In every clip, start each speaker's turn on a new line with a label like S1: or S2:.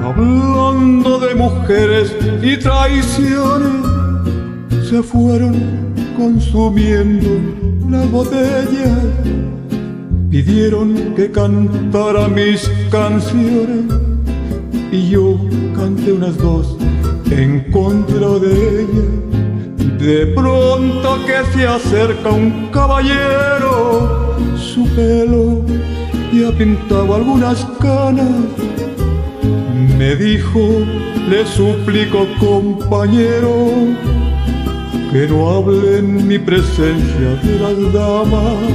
S1: Hablando de mujeres y traiciones, se fueron consumiendo las botellas. Pidieron que cantara mis canciones y yo canté unas dos en contra de ella. De pronto que se acerca un caballero, su pelo ya pintaba algunas canas. Me dijo, le suplico compañero, que no hable en mi presencia de las damas.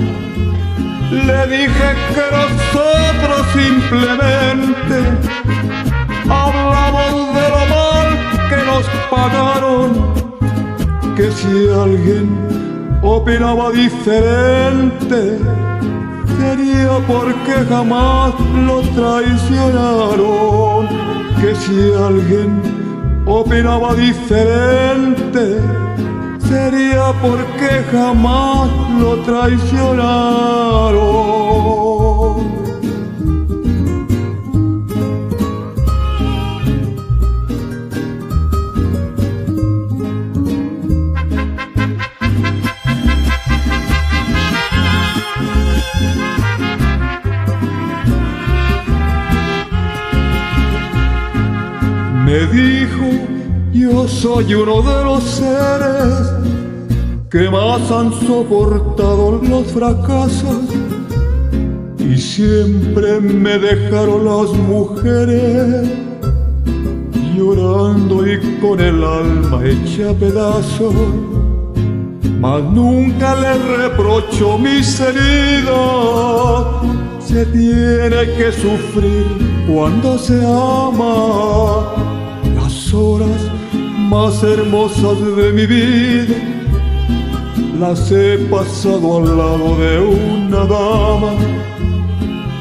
S1: Le dije que nosotros simplemente hablamos de lo mal que nos pagaron, que si alguien opinaba diferente sería porque jamás lo traicionaron, que si alguien opinaba diferente sería porque jamás lo traicionaron. Me dijo, yo soy uno de los seres que más han soportado los fracasos y siempre me dejaron las mujeres llorando y con el alma hecha a pedazos. Mas nunca le reprocho mis heridas, se tiene que sufrir cuando se ama. Las horas más hermosas de mi vida las he pasado al lado de una dama.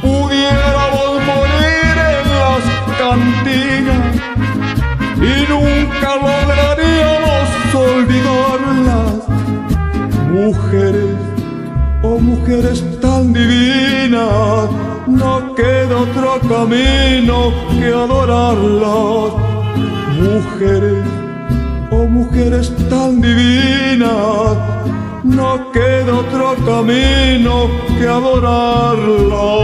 S1: Pudiéramos morir en las cantinas y nunca lograríamos olvidarlas. Mujeres, oh mujeres tan divinas, no queda otro camino que adorarlas. Mujeres, oh mujeres tan divinas, no queda otro camino que adorarlas.